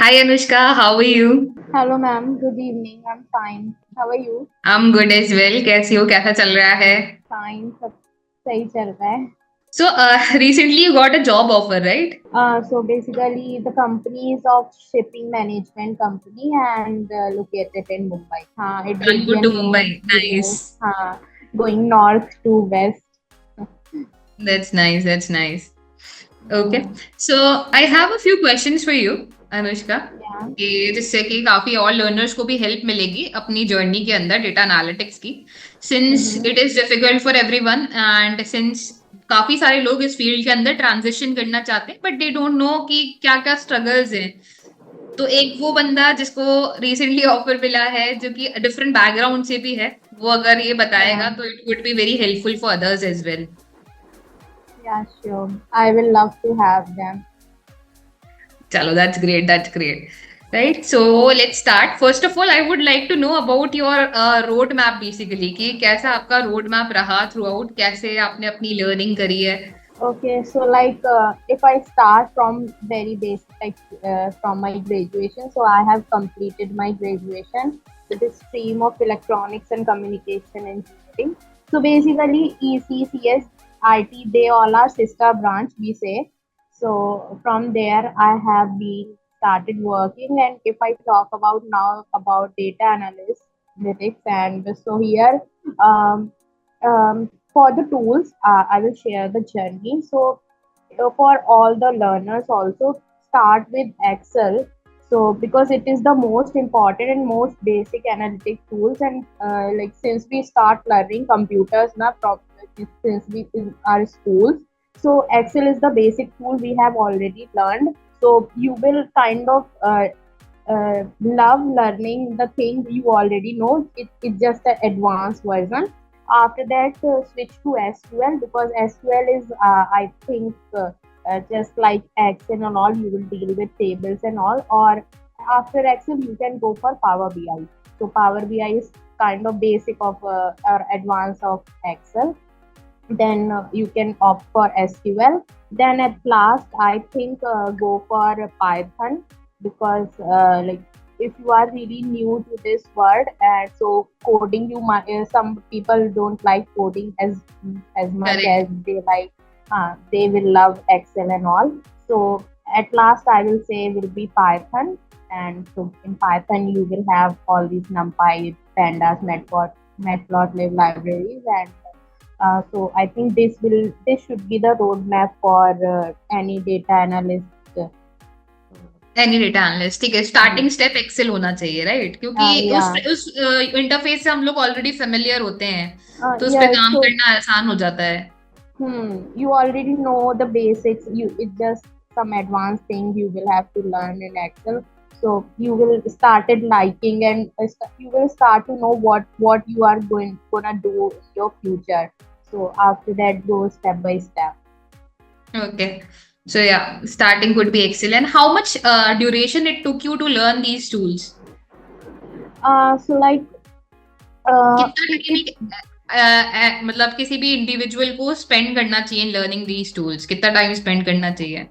Hi Anushka, how are you? Hello, ma'am. Good evening. I'm fine. How are you? I'm good as well. कैसी हो? कैसा चल रहा है? Fine. सब सही चल रहा है. So, recently you got a job offer, right? So basically, the company is of shipping management company and located in Mumbai. It will be Kanpur a to new Mumbai. experience. Nice. Going north to west. That's nice. That's nice. Okay. Mm, So, I have a few questions for you, Anushka. yeah. कि जिससे कि काफी और learners को भी help मिलेगी अपनी journey के अंदर डेटा एनालिटिक्स की since Mm-hmm. It is difficult for everyone and since काफी सारे लोग इस फील्ड के अंदर ट्रांजिशन करना चाहते हैं बट दे डोंट नो कि क्या क्या स्ट्रगल्स हैं तो एक वो बंदा जिसको रिसेंटली ऑफर मिला है जो कि डिफरेंट बैकग्राउंड से भी है वो अगर ये Yeah. बताएगा तो it would be very helpful for others as well Yeah. Sure. I will love to have them. चलो that's great right so let's start first of all I would like to know about your road map basically कि कैसा आपका road map रहा throughout कैसे आपने अपनी learning करी है Okay, so if I start from very basic, from my graduation, so I have completed my graduation with the stream of electronics and communication engineering. So basically, ECCS, IT, they all are sister branch, we say. So from there, I have been started working, and if I talk about now about data analytics, and so here, um, for the tools, I will share the journey. So for all the learners, also start with Excel. So because it is the most important and most basic analytic tools, and since we start learning computers now, since we in our schools, so Excel is the basic tool we have already learned. So you will kind of love learning the thing you already know. It's just an advanced version. After that, switch to SQL because SQL is, I think, just like Excel and all, you will deal with tables and all. Or after Excel, you can go for Power BI. So Power BI is kind of basic of or advanced of Excel. Then you can opt for SQL. Then at last, I think go for Python because if you are really new to this word, and so coding, you might some people don't like coding as much correct as they like. They will love Excel and all. So at last, I will say will be Python, and so in Python you will have all these NumPy, Pandas, Matplotlib libraries, and so I think this should be the roadmap for any data analyst. Any data analyst ठीक है Hmm. Starting step Excel होना चाहिए right क्योंकि Yeah. उस interface से हम लोग already familiar होते हैं तो उस पे Yeah. काम So करना आसान हो जाता है you already know the basics. It's just some advanced thing you will have to learn in Excel. So you will started liking, and you will start to know what you are gonna do in your future. So after that, go step by step. Okay so yeah starting could be Excel and how much duration it took you to learn these tools So like कितना it time मतलब किसी भी individual को spend करना चाहिए learning these tools कितना time spend करना चाहिए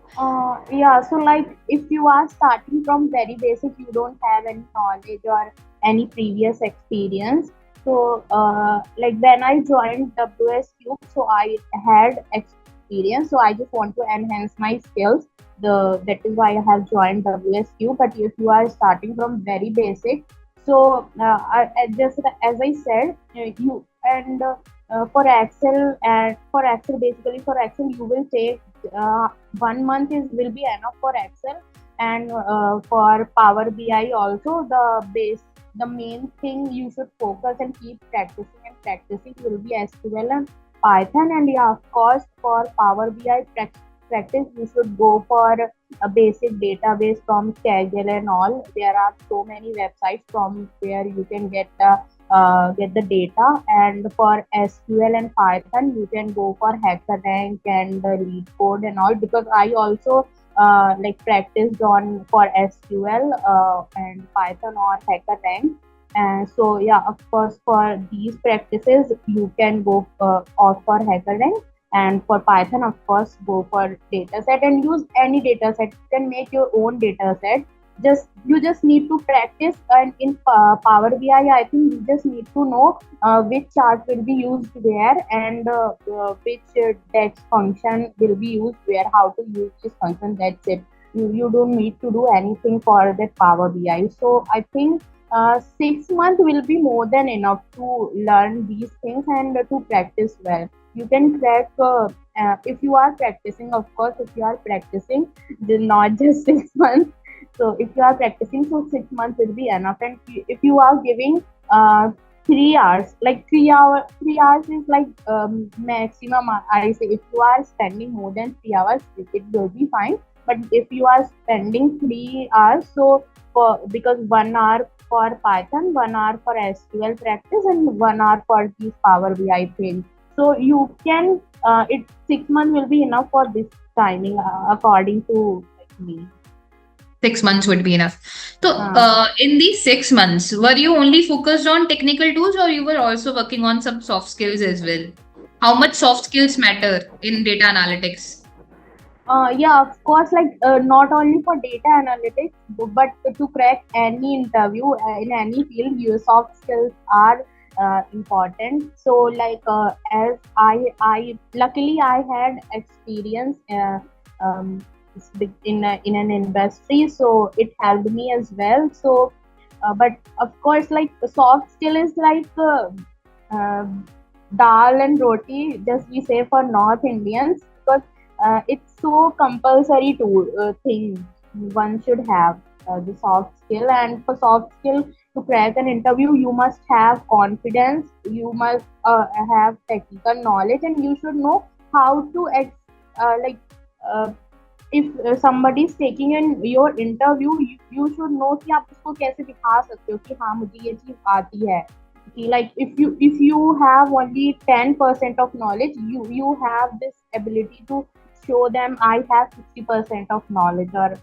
Yeah, so like if you are starting from very basic, you don't have any knowledge or any previous experience. So, like when I joined WsCube, so I had experience. So I just want to enhance my skills. That is why I have joined WsCube. But if you are starting from very basic, so just as I said, you and for Excel, basically for Excel you will take 1 month is will be enough for Excel, and for Power BI also the main thing you should focus and keep practicing will be SQL and Python. And yeah, of course for Power BI practice you should go for a basic database from Kaggle and all. There are so many websites from where you can get the data. And for SQL and Python, you can go for HackerRank and Lead Code and all, because I also practiced on for SQL and Python or HackerRank. And so yeah, of course, for these practices, you can go opt for HackerRank. And for Python, of course, go for dataset and use any dataset. You can make your own dataset you just need to practice, and in Power BI, I think you just need to know which chart will be used where, and which text function will be used where, how to use this function. That's it. You don't need to do anything for that Power BI. So I think 6 months will be more than enough to learn these things and to practice well. You can crack if you are practicing, of course. If you are practicing, then not just 6 months. So if you are practicing, so 6 months will be enough. And if you are giving 3 hours, like 3 hours is like maximum. I say if you are spending more than 3 hours, it will be fine. But if you are spending 3 hours, so because 1 hour for Python, 1 hour for SQL practice, and 1 hour for these Power BI things. So you can it 6 months will be enough for this timing, according to me. 6 months would be enough. So, Uh, in these 6 months, were you only focused on technical tools, or you were also working on some soft skills as well? How much soft skills matter in data analytics? yeah, of course, like not only for data analytics, but to crack any interview in any field, your soft skills are important. So, like as luckily I had experience um, in an industry, so it helped me as well. So, but of course, like the soft skill is like uh, dal and roti, just we say for North Indians, because it's so compulsory to thing one should have the soft skill. And for soft skill to crack an interview, you must have confidence, you must have technical knowledge, and you should know how to like uh, if somebody is taking in your interview, you should know कि आप उसको कैसे दिखा सकते हो कि हाँ मुझे ये चीज आती है. Like if you have only 10% of knowledge, you have this ability to show them I have 60% of knowledge, or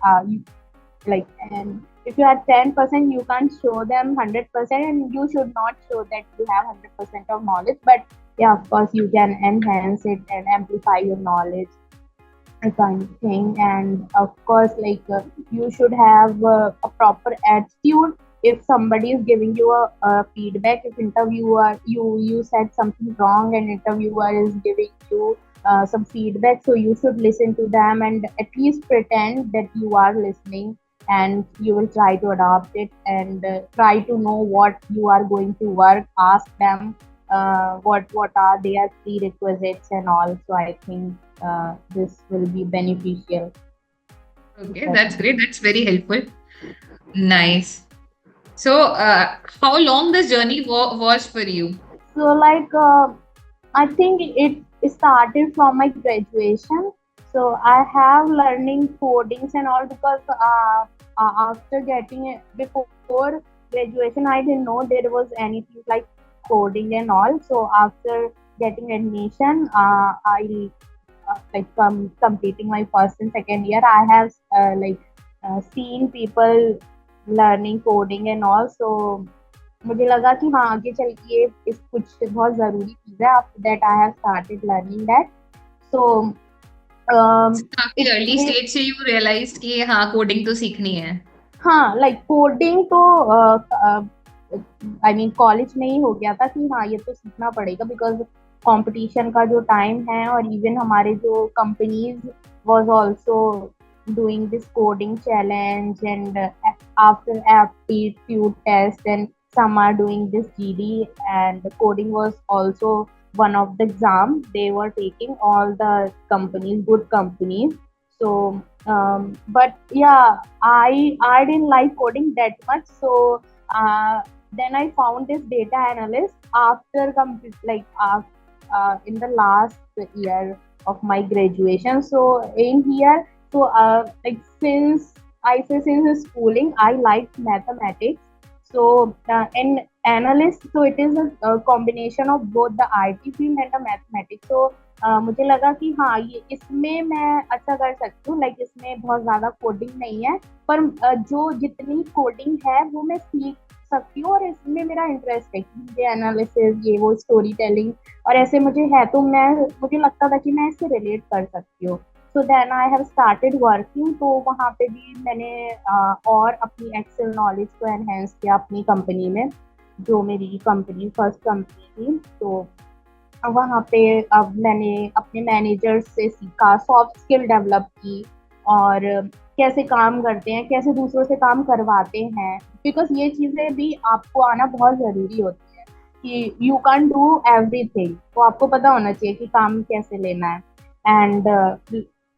like, and if you have 10%, you can't show them 100%, and you should not show that you have 100% of knowledge. But yeah, of course, you can enhance it and amplify your knowledge, kind of thing. And of course, like you should have a proper attitude. If somebody is giving you a feedback, if interviewer, you said something wrong and interviewer is giving you some feedback, so you should listen to them and at least pretend that you are listening, and you will try to adopt it, and try to know what you are going to work. Ask them what are their prerequisites and all. So I think this will be beneficial. Okay, that's great. That's very helpful. Nice. So, how long this journey was for you? So like I think it started from my graduation. So I have learning codings and all, because after getting it, before graduation, I didn't know there was anything like coding and all. So after getting admission, I like completing my first and second year, I have seen people learning coding and all. So मुझे लगा कि हाँ आगे चल के ये इस कुछ बहुत ज़रूरी चीज़ है. After that I have started learning that. So काफी अर्ली it स्टेज से यू रियलाइज कि हाँ कोडिंग तो सीखनी है. हाँ लाइक कोडिंग तो आई मीन कॉलेज में ही हो गया था कि हाँ ये तो सीखना पड़ेगा, बिकॉज कंपटीशन का जो टाइम है, और इवन हमारे जो companies was also doing this coding challenge, and after aptitude test, and some are doing this GD, and the coding was also one of the exam they were taking, all the companies, good companies. So but yeah, I didn't like coding that much. So then I found this data analyst after in the last year of my graduation. So in here, so like since schooling, I liked mathematics. So in analyst, so it is a combination of both the IT field and the mathematics. So मुझे लगा कि हाँ ये इसमें मैं अच्छा कर सकती हूँ. लाइक इसमें बहुत ज़्यादा कोडिंग नहीं है, पर जो जितनी कोडिंग है वो मैं सीख सकती हूँ, और इसमें मेरा इंटरेस्ट है कि मुझे एनालिसिस, ये वो स्टोरी टेलिंग और ऐसे मुझे है, तो मुझे लगता था कि मैं इससे रिलेट कर सकती हूँ. So then I have started working. तो वहाँ पे भी मैंने और अपनी एक्सेल नॉलेज को एनहेंस किया अपनी कंपनी में, जो मेरी कंपनी फर्स्ट कंपनी थी। तो वहाँ पे अब मैंने अपने मैनेजर से सीखा, सॉफ्ट स्किल डेवलप की, और कैसे काम करते हैं, कैसे दूसरों से काम करवाते हैं, बिकॉज ये चीज़ें भी आपको आना बहुत ज़रूरी होती है कि यू कैन डू एवरीथिंग। तो आपको पता होना चाहिए कि काम कैसे लेना है। And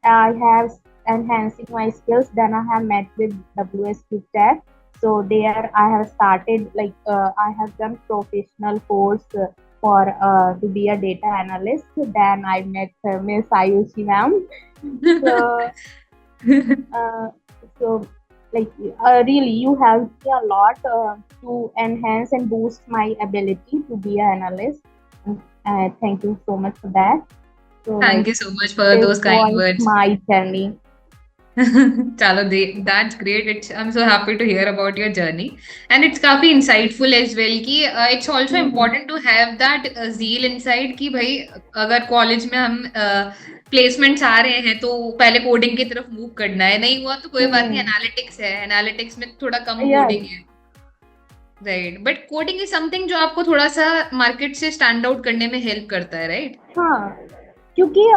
I have enhancing my skills. Then I have met with WsCube Tech. So there I have started, like I have done professional course for to be a data analyst. Then I met Miss Ayushi ma'am. So uh, so like really you helped me a lot to enhance and boost my ability to be an analyst. Thank you so much for that. So Thank like you so much for this those kind was words. my journey. Chalo, that's great. I'm so happy to hear about your journey, and it's काफी insightful as well कि it's also Mm-hmm. important to have that zeal inside कि भाई अगर college में हम placements आ रहे हैं तो पहले कोडिंग की तरफ मूव करना है, नहीं हुआ तो कोई बात नहीं, Mm-hmm. एनालिटिक्स है, एनालिटिक्स में थोड़ा कम Yes. कोडिंग है, right, but coding is something जो आपको थोड़ा सा मार्केट से स्टैंड आउट करने में हेल्प करता है, राइट? हाँ, क्योंकि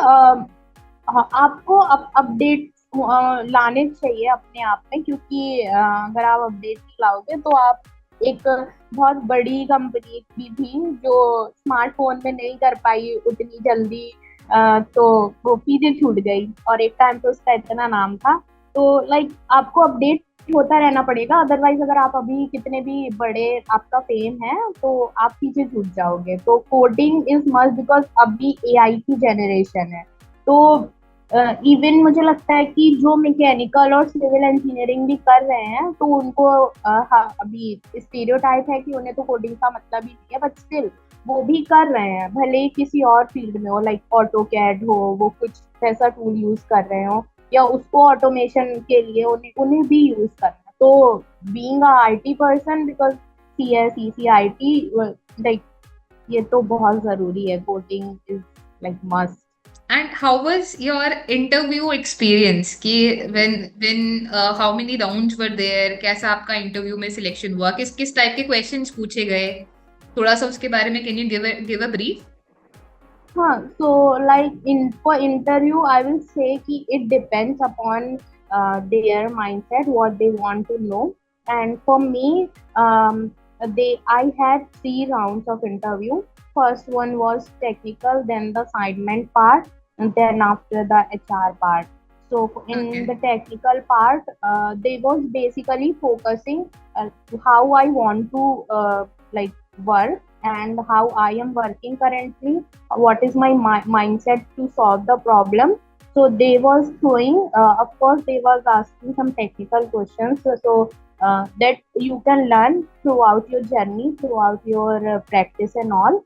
आपको अपडेट लाने चाहिए अपने आप में, क्योंकि अगर आप अपडेट नहीं लाओगे तो आप एक बहुत बड़ी कंपनी भी थी जो स्मार्टफोन में नहीं कर पाई उतनी जल्दी, तो वो पीछे छूट गई, और एक टाइम पे उसका इतना नाम था। तो लाइक आपको अपडेट होता रहना पड़ेगा, अदरवाइज अगर आप अभी कितने भी बड़े आपका फेम है तो आप पीछे छूट जाओगे। तो कोडिंग इज मस्ट, बिकॉज अभी एआई की जनरेशन है। तो इवन मुझे लगता है कि जो मैकेनिकल और सिविल इंजीनियरिंग भी कर रहे हैं तो उनको अभी स्टीरियोटाइप है कि उन्हें तो कोडिंग का मतलब ही नहीं है, बट स्टिल वो भी कर रहे हैं, भले ही किसी और फील्ड में हो, लाइक ऑटो कैड हो, वो कुछ ऐसा टूल यूज कर रहे हो, या उसको ऑटोमेशन के लिए उन्हें उन्हें भी यूज करना है। तो being a IT person, because CS ECIT, like ये तो बहुत जरूरी है, coding is like must. And how was your interview experience कि when how many rounds were there, कैसा आपका इंटरव्यू में सिलेक्शन हुआ, किस किस टाइप के क्वेश्चंस पूछे गए, थोड़ा सा उसके बारे में can you give a brief? हाँ, so like for interview I will say कि it depends upon their mindset, what they want to know. And for me, I had 3 rounds of interview. First one was technical, then the assignment part, and then after the HR part. So in the Okay. technical part, they was basically focusing how I want to like work, and how I am working currently, what is my mindset to solve the problem. So they was throwing, of course they was asking some technical questions, that you can learn throughout your journey, throughout your practice and all.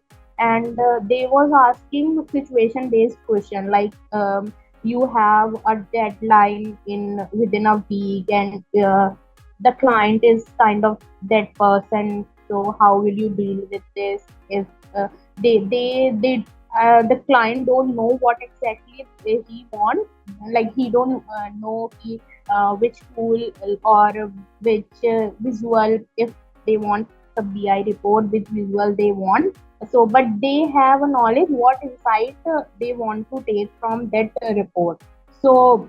And they was asking situation based question, like you have a deadline in within a week, and the client is kind of that person, so how will you deal with this if the client don't know what exactly he want, like he don't know which tool or which visual, if they want the BI report, which visual they want. So but they have a knowledge what insight they want to take from that report. So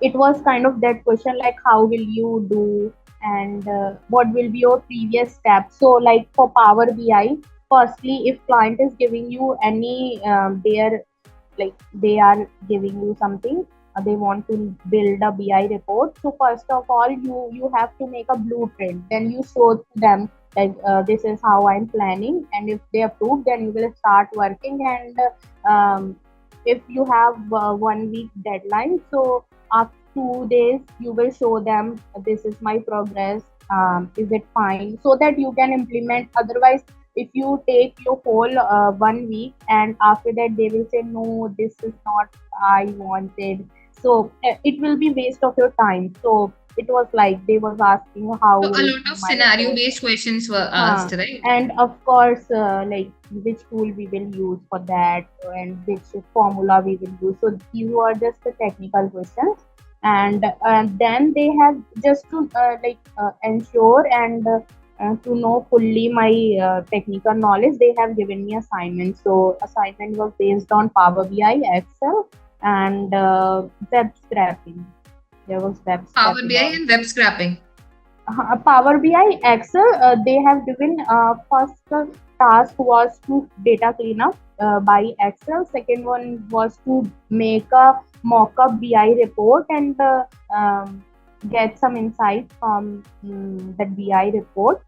it was kind of that question, like how will you do, and what will be your previous step. So like for Power BI, firstly if client is giving you any their, like they are giving you something, they want to build a BI report. So first of all you have to make a blueprint, then you show to them like this is how I'm planning, and if they approve then you will start working. And if you have 1 week deadline, so after 2 days you will show them this is my progress, is it fine, so that you can implement. Otherwise if you take your whole 1 week and after that they will say no, this is not I wanted, so it will be waste of your time. So it was like they was asking how So a will lot of be my scenario approach. based questions were Huh. asked, right? And of course, like which tool we will use for that and which formula we will use. So these were just the technical questions. And then they have just to ensure and to know fully my technical knowledge, they have given me assignment. So assignment was based on Power BI, Excel, and web scraping. There was web Power scraping BI and web also. scrapping. Power BI, Excel, they have given first task was to data cleanup by Excel. Second one was to make a mock-up BI report and get some insights from that BI report,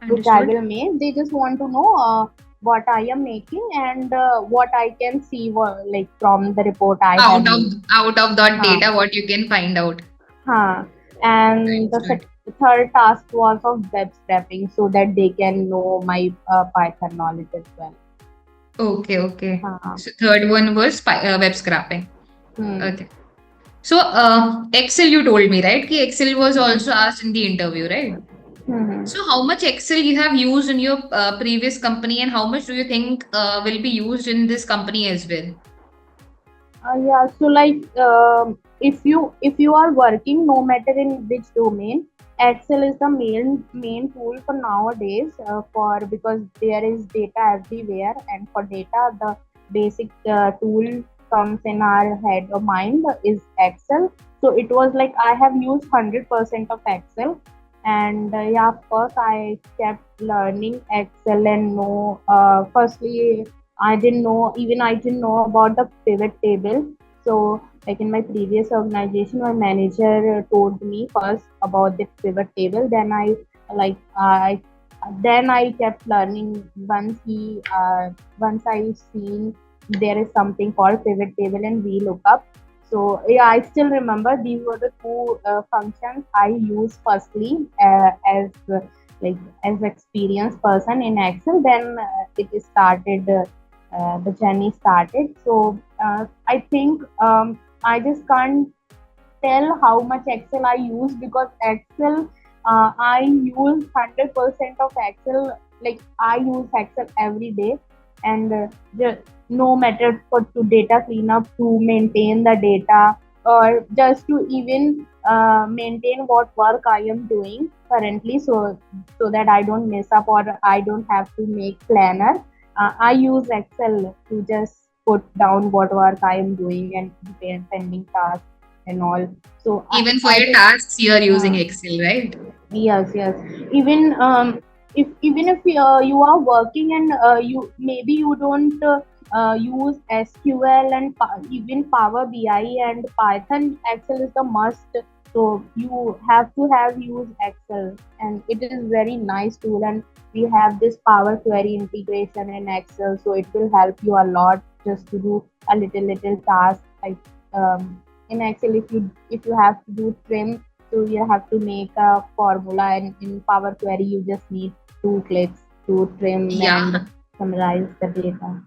which I Understood. will make. They just want to know what I am making and what I can see like from the report I have Out of made. out of that Uh, data, what you can find out. Huh. And the Understood. third task was of web scraping so that they can know my Python knowledge as well. Okay, okay. Huh. So third one was web scrapping. Hmm. Okay. So Excel, you told me, right? Ki Excel was Hmm. also asked in the interview, right? Hmm. So how much Excel you have used in your previous company, and how much do you think will be used in this company as well? Yeah. So like, if you are working, no matter in which domain, Excel is the main tool for nowadays. For because there is data everywhere, and for data, the basic tool comes in our head or mind is Excel. So it was like I have used 100% of Excel, and yeah, of course, I kept learning Excel and know. Firstly, I didn't know about the pivot table. So, like in my previous organization, my manager told me first about the pivot table. Like I then I kept learning. Once I seen there is something called pivot table and VLOOKUP. So yeah, I still remember these were the two functions I used firstly as like as experienced person in Excel. Then it started. The journey started. So I think I just can't tell how much Excel I use because Excel, I use 100% of Excel. Like I use Excel every day, and no matter for to data cleanup, to maintain the data, or just to even maintain what work I am doing currently, so that I don't mess up or I don't have to make planner. I use Excel to just put down what work I am doing and pending tasks and all. So Even for I your just tasks, you are using uh, Excel, right? yes, yes. Even if you are working and you don't use SQL and even Power BI and Python, Excel is the must. So you have to have use Excel, and it is very nice tool. And we have this Power Query integration in Excel, so it will help you a lot just to do a little task like in Excel. If you have to do trim, so you have to make a formula, and in Power Query you just need 2 clicks to trim and Yeah, summarize the data.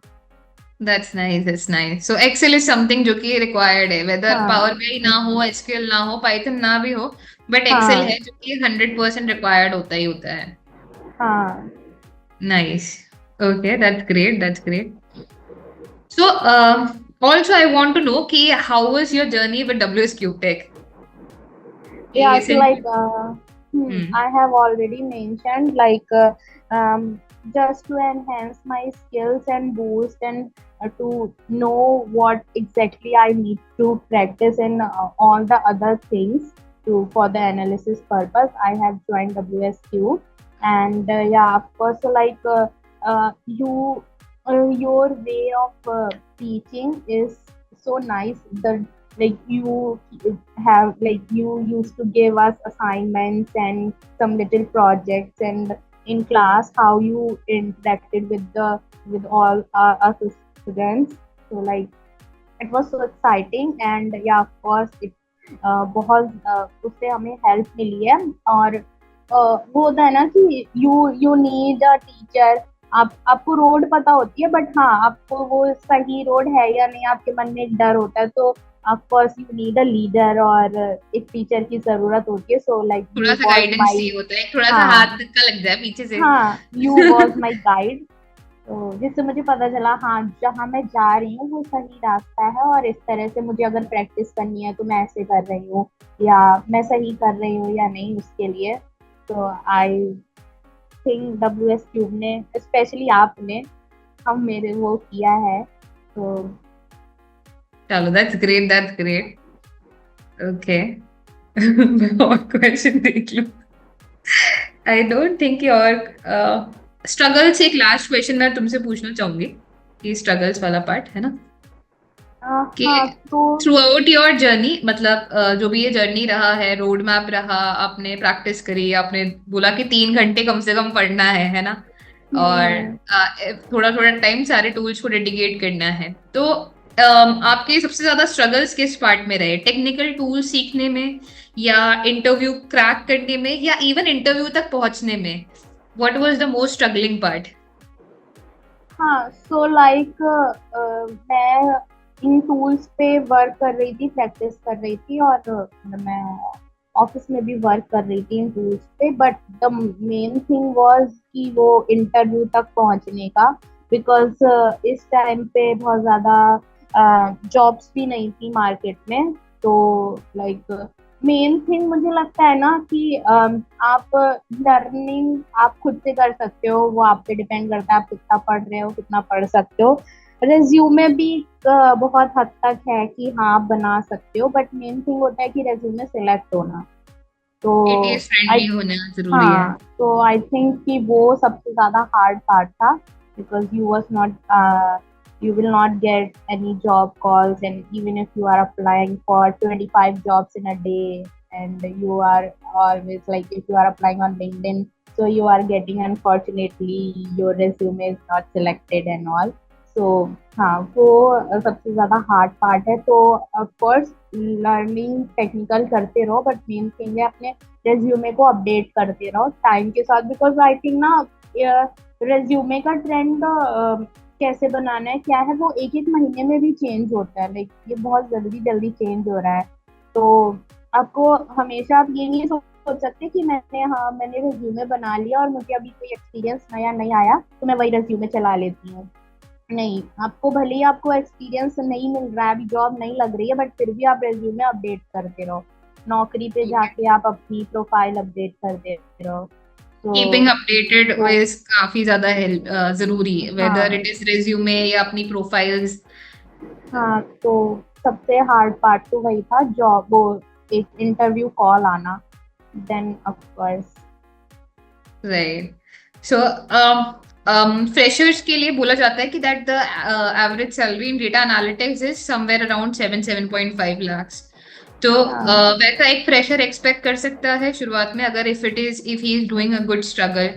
that's nice. That's nice. So Excel is something जो कि required है, whether हाँ Power BI ना हो, SQL ना हो, Python ना भी हो, but Excel हाँ है जो कि 100% required होता ही होता है. हाँ. Nice. Okay, that's great. That's great. So, also I want to know कि how was your journey with WsCube Tech? कि Yeah, so since like you, hmm, I have already mentioned like just to enhance my skills and boost and to know what exactly I need to practice and all the other things to for the analysis purpose, I have joined WSQ. And yeah, of course, so like you your way of teaching is so nice. The like you have like you used to give us assignments and some little projects, and in class how you interacted with all our students. So like it was so exciting, and yeah, of course it बहुत उससे हमें help मिली है. और वो होता है ना कि यू नीड अ टीचर. आपको रोड पता होती है, बट हाँ, आपको वो सही रोड है या नहीं आपके मन में एक डर होता है. तो of course you need a leader और एक टीचर की जरूरत होती है, सो लाइक थोड़ा यू सा वाज गाइडेंस माय, चाहिए होता है, थोड़ा सा हाँ हाथ धक्का लग जाए पीछे से। हाँ, यू वाज माय गाइड। तो जिससे मुझे पता चला हाँ जहाँ मैं जा रही हूँ वो सही रास्ता है, और इस तरह से मुझे अगर प्रैक्टिस करनी है तो मैं ऐसे कर रही हूँ, या मैं सही कर रही हूँ या नहीं उसके लिए। तो I think W S cube ने, स्पेशली आपने, हम मेरे वो किया है। तो चलो, that's great, that's great. Okay. मैं और क्वेश्चन देख लूं। आई डोंट थिंक कि और स्ट्रगल्स, एक लास्ट क्वेश्चन मैं तुमसे पूछना चाहूंगी कि स्ट्रगल्स वाला पार्ट है ना, कि हाँ तो थ्रू आउट योर जर्नी, मतलब जो भी ये जर्नी रहा है, रोड मैप रहा, आपने प्रैक्टिस करी, आपने बोला कि 3 घंटे कम से कम पढ़ना है ना, और हम्म, थोड़ा थोड़ा टाइम सारे टूल्स को डेडिकेट करना है, तो आपके सबसे ज्यादा स्ट्रगल्स किस पार्ट में रहे? टेक्निकल टूल सीखने में, या इंटरव्यू क्रैक करने में, या इवन इंटरव्यू तक पहुंचने में? What was the most struggling part? हाँ सो लाइक मैं इन टूल्स पे वर्क कर रही थी, प्रैक्टिस कर रही थी, और मैं ऑफिस में भी वर्क कर रही थी इन टूल्स पे, but the main thing was कि वो इंटरव्यू तक पहुंचने का, बिकॉज इस टाइम पे बहुत ज़्यादा जॉब्स भी नहीं थी मार्केट में। तो लाइक मेन थिंग मुझे लगता है ना कि आप लर्निंग आप खुद से कर सकते हो, वो आप पे डिपेंड करता है आप कितना पढ़ रहे हो, कितना पढ़ सकते हो। रेज्यूमे भी बहुत हद तक है कि हाँ आप बना सकते हो, बट मेन थिंग होता है कि रेज्यूमे सिलेक्ट होना। तो एटीएस आई फ्रेंडली होना जरूरी है। हाँ तो आई थिंक कि वो सबसे ज्यादा हार्ड पार्ट था, because you was not, you will not get any job calls, and even if you are applying for 25 jobs in a day, and you are always like, if you are applying on LinkedIn, so you are getting, unfortunately your resume is not selected and all. So हाँ वो सबसे ज्यादा hard part है। तो of course learning technical करते रहो, but main thing है अपने रेज्यूमे को अपडेट करते रहो टाइम के साथ, बिकॉज आई थिंक ना रेज्यूमे का ट्रेंड कैसे बनाना है क्या है वो एक एक महीने में भी चेंज होता है, लाइक ये बहुत जल्दी जल्दी चेंज हो रहा है। तो आपको हमेशा आप ये नहीं सोच सकते कि मैंने रेज्यूमे बना लिया और मुझे अभी कोई एक्सपीरियंस नया नहीं आया तो मैं वही रेज्यूमे चला लेती हूँ। नहीं, आपको भले ही आपको एक्सपीरियंस नहीं मिल रहा है, अभी जॉब नहीं लग रही है, बट फिर भी आप रेज्यूमे अपडेट करते रहो, नौकरी पे जाके आप अपनी प्रोफाइल अपडेट करते रहो। तो कीपिंग अपडेटेड वो इज काफी ज्यादा हेल्प जरूरी है, वेदर हाँ इट इज रिज्यूमे या अपनी प्रोफाइल्स। हाँ तो सबसे हार्ड पार्ट तो वही था, जॉब वो एक इंटरव्यू कॉल आना, then of course. Right. So freshers के लिए बोला जाता है कि that the average salary in data analytics is somewhere around 7.5 lakhs। तो वैसा एक फ्रेशर एक्सपेक्ट कर सकता है शुरुआत में, अगर if he is doing a good struggle?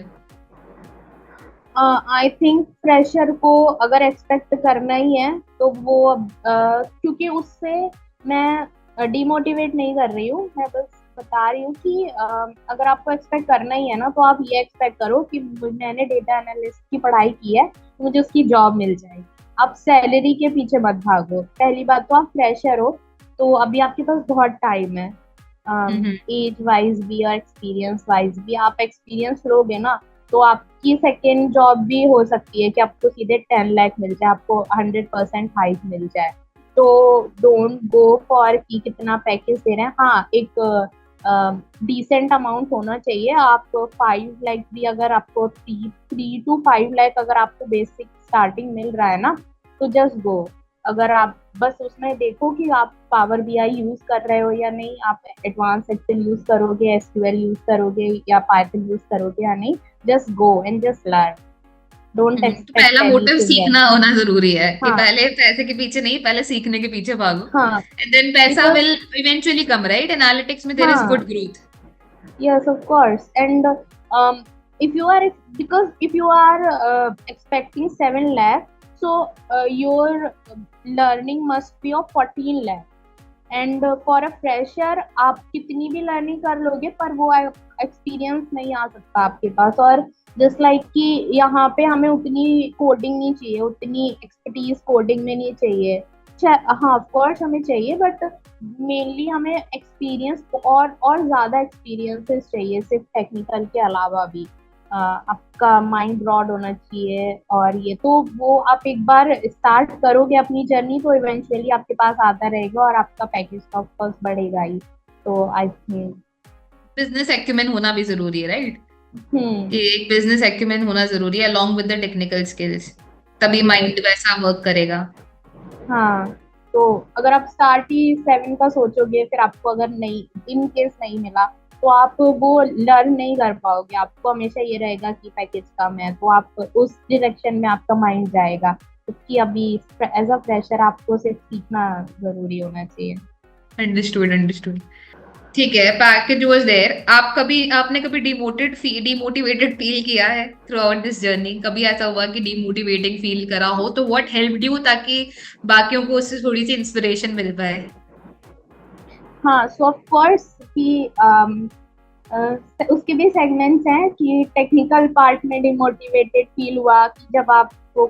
I think fresher को अगर एक्सपेक्ट करना ही है तो वो क्योंकि उससे मैं डिमोटिवेट नहीं कर रही हूँ, मैं बस बता रही हूँ कि अगर आपको एक्सपेक्ट करना ही है ना तो आप ये एक्सपेक्ट करो कि मैंने डेटा एनालिस्ट की पढ़ाई की है तो मुझे उसकी जॉब मिल जाएगी। आप सैलरी के पीछे मत भागो, पहली बात तो आप फ्रेशर हो तो अभी आपके पास बहुत टाइम है, हम्म। एज वाइज भी और एक्सपीरियंस वाइज भी। आप एक्सपीरियंस लोगे ना तो आपकी सेकेंड जॉब भी हो सकती है कि आपको सीधे 10 लाख मिल जाए, आपको 100% हाइक मिल जाए। तो डोंट गो फॉर कि कितना पैकेज दे रहे हैं, हाँ एक डिसेंट अमाउंट होना चाहिए। आप 5 लाख भी, अगर आपको 3 to 5 लाख अगर आपको बेसिक स्टार्टिंग मिल रहा है ना तो जस्ट गो। अगर आप बस उसमें देखो कि आप पावर बीआई यूज कर रहे हो या नहीं, आप एडवांस एक्सेल यूज करोगे, एसक्यूएल यूज करोगे या पाइथन यूज करोगे या नहीं, just go and just learn, don't तो पहला एक्सपेक्ट मोटिव एनीथिंग सीखना एल्स। होना जरूरी है, कि हाँ पहले पैसे के पीछे नहीं, पहले सीखने के पीछे भागो, हाँ एंड देन पैसा because will eventually come, right? Analytics में देयर इज गुड हाँ growth. yes of course, and if you are, because if you are expecting 7 lakh, so your learning must be of 14 lakh, and for a fresher आप कितनी भी learning कर लोगे पर वो experience नहीं आ सकता आपके पास। और जस्ट लाइक कि यहाँ पे हमें उतनी कोडिंग नहीं चाहिए, उतनी एक्सपर्टीज कोडिंग में नहीं चाहिए, हाँ ऑफ कोर्स हमें चाहिए, बट मेनली हमें एक्सपीरियंस और ज्यादा एक्सपीरियंसेस चाहिए, सिर्फ टेक्निकल के अलावा भी। आपका माइंड ब्रॉड होना चाहिए, और ये तो वो आप एक बार स्टार्ट करोगे अपनी जर्नी तो इवेंचुअली आपके पास आता रहेगा और आपका पैकेज ऑफ कोर्स बढ़ेगा ही। तो आई थिंक बिजनेस एक्यूमेन होना भी जरूरी है, राइट? हम्म एक बिजनेस एक्यूमेन होना जरूरी है along with the technical skills, तभी राइट। माइंड वैसा वर्क करेगा। हाँ, तो अगर आप स्टार्ट ही 7 का सोचोगे, फिर आपको अगर नहीं, इन केस नहीं मिला, तो आप वो लर्न नहीं कर पाओगे। आपको हमेशा ये रहेगा कि पैकेज कम है, तो आप उस डायरेक्शन में आपका माइंड जाएगा। क्योंकि अभी एज अ फ्रेशर आपको सिर्फ सीखना जरूरी होना चाहिए। Understood, understood. ठीक है, पैकेज वाज देयर। आपने कभी डिमोटिवेटेड फील किया है थ्रू आउट दिस जर्नी? कभी ऐसा हुआ कि डिमोटिवेटिंग फील करा हो, तो व्हाट हेल्प्ड यू ताकि बाकियों को उससे थोड़ी सी इंस्पिरेशन मिल पाए? हाँ, सो ऑफ कोर्स कि उसके भी सेगमेंट्स हैं कि टेक्निकल पार्ट में डिमोटिवेटेड फील हुआ कि जब आपको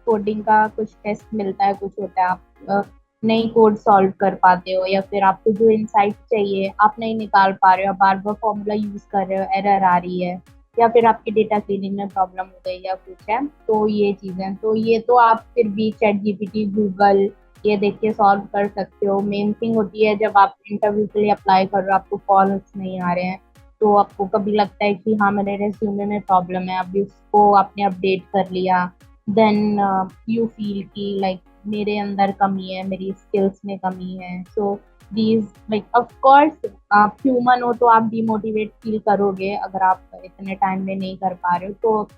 कोडिंग का कुछ टेस्ट मिलता है, कुछ होता है, आप नई कोड सॉल्व कर पाते हो, या फिर आपको जो इंसाइट चाहिए आप नहीं निकाल पा रहे हो, बार बार फॉर्मूला यूज कर रहे हो, एरर आ रही है, या फिर आपकी डेटा क्लीनिंग में प्रॉब्लम हो गई या कुछ है, तो ये चीजें, तो ये तो आप फिर भी चैट जीपीटी, गूगल, ये देख के सॉल्व कर सकते हो। मेन थिंग होती है जब आप इंटरव्यू के लिए अप्लाई कर रहे हो, आपको कॉल्स नहीं आ रहे हैं, तो आपको कभी लगता है कि हाँ मेरे रेज्यूमे में प्रॉब्लम है, अभी उसको आपने अपडेट कर लिया, देन यू फील कि लाइक मेरे अंदर कमी है, मेरी स्किल्स में कमी है। So these like of course आप ह्यूमन हो, तो आप डिमोटिवेट फील करोगे अगर आप इतने टाइम में नहीं कर पा रहे हो।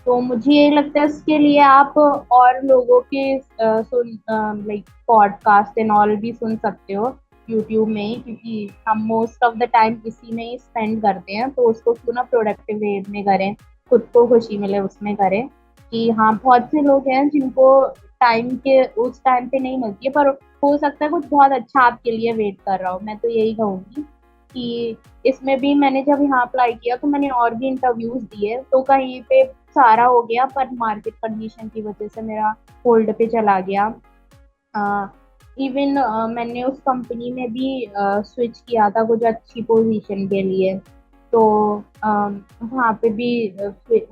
तो मुझे ये लगता है उसके लिए आप और लोगों के सुन लाइक पॉडकास्ट एंड ऑल भी सुन सकते हो यूट्यूब में ही, क्योंकि हम मोस्ट ऑफ द टाइम इसी में ही स्पेंड करते हैं, तो उसको क्यों ना प्रोडक्टिव वे में करें, खुद को खुशी मिले उसमें करें। कि हाँ, बहुत से लोग हैं जिनको टाइम के उस टाइम पे नहीं मिलती है, पर हो सकता है कुछ बहुत अच्छा आपके लिए वेट कर रहा हो। मैं तो यही कहूंगी कि इसमें भी मैंने जब यहाँ अप्लाई किया तो मैंने और भी इंटरव्यूज दिए, तो कहीं पे सारा हो गया, पर मार्केट कंडीशन की वजह से मेरा होल्ड पे चला गया। इवन मैंने उस कंपनी में भी स्विच किया था कुछ अच्छी पोजीशन के लिए, तो वहाँ पे भी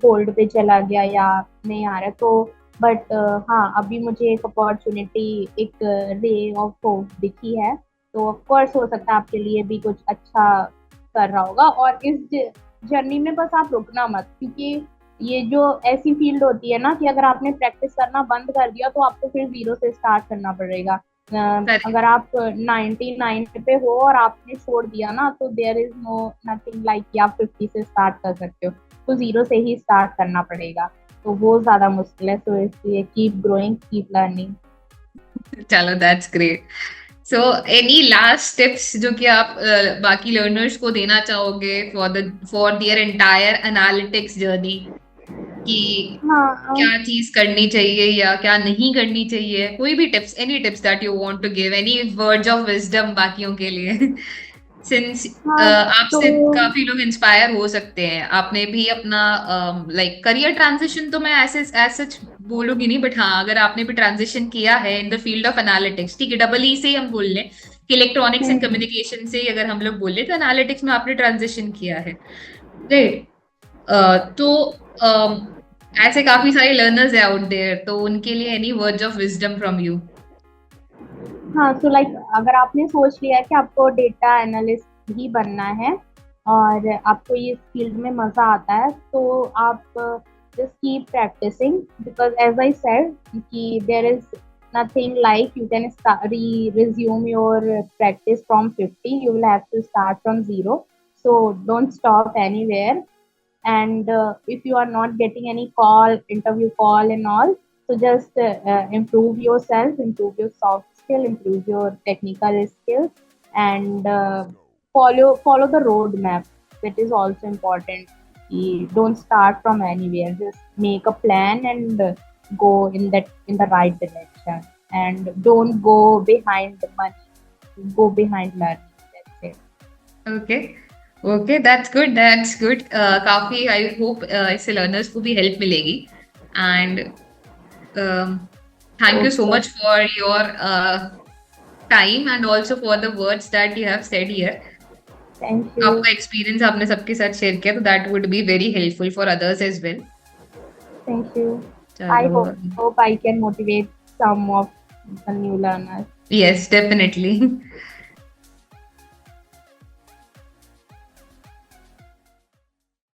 होल्ड पे चला गया या नहीं आ रहा, तो बट हाँ, अभी मुझे एक अपॉर्चुनिटी, एक रे ऑफ होप दिखी है, तो ऑफ कोर्स हो सकता है आपके लिए भी कुछ अच्छा कर रहा होगा। और इस जर्नी में बस आप रुकना मत, क्योंकि ये जो ऐसी फील्ड होती है ना कि अगर आपने प्रैक्टिस करना बंद कर दिया तो आपको फिर जीरो से स्टार्ट करना पड़ेगा। अगर आप 99 पे हो और आपने छोड़ दिया ना, तो there is no nothing like कि आप 50 से स्टार्ट कर सकते हो, तो जीरो से ही स्टार्ट करना पड़ेगा, तो वो ज्यादा मुश्किल है। तो इसलिए कीप ग्रोइंग, कीप लर्निंग। चलो, that's great. So any last tips जो कि आप बाकी लर्नर्स को देना चाहोगे for their entire analytics journey, कि हाँ, क्या चीज करनी चाहिए या क्या नहीं करनी चाहिए? कोई भी tips, any tips that you want to give, any words of wisdom बाकियों के लिए? सिंस हाँ तो आपसे काफी लोग इंस्पायर हो सकते हैं। आपने भी अपना लाइक करियर ट्रांजिशन, तो मैं ऐसे सच बोलूंगी नहीं, बट हाँ, अगर आपने भी ट्रांजिशन किया है in the field of analytics, ठीक है, डबल ई से ही हम बोल लें कि इलेक्ट्रॉनिक्स एंड हम्म, कम्युनिकेशन से अगर हम लोग बोले तो एनालिटिक्स में आपने ट्रांजिशन किया है, राइट? तो ऐसे काफी सारे लर्नर्स है आउट देयर, तो उनके लिए any words of wisdom from you? हाँ, सो लाइक अगर आपने सोच लिया है कि आपको डेटा एनालिस्ट ही बनना है और आपको ये फील्ड में मजा आता है, तो आप just keep practicing, because as I said कि there is nothing like you can start resume your practice from 50, you will have to start from zero, so don't stop anywhere. And if you are not getting any interview call and all, so just improve yourself, improve your soft skill, improve your technical skills, and follow the roadmap. That is also important. Don't start from anywhere, just make a plan and go in the right direction, and don't go behind money, go behind learning. That's it. Okay, okay, that's good, that's good. काफी I hope इससे learners को भी help मिलेगी। And Thank you so Okay. much for your time and also for the words that you have said here. Thank you. आपका experience आपने सबके साथ share किया, तो that would be very helpful for others as well. Thank you. I चलो. hope I can motivate some of the new learners. Yes, definitely.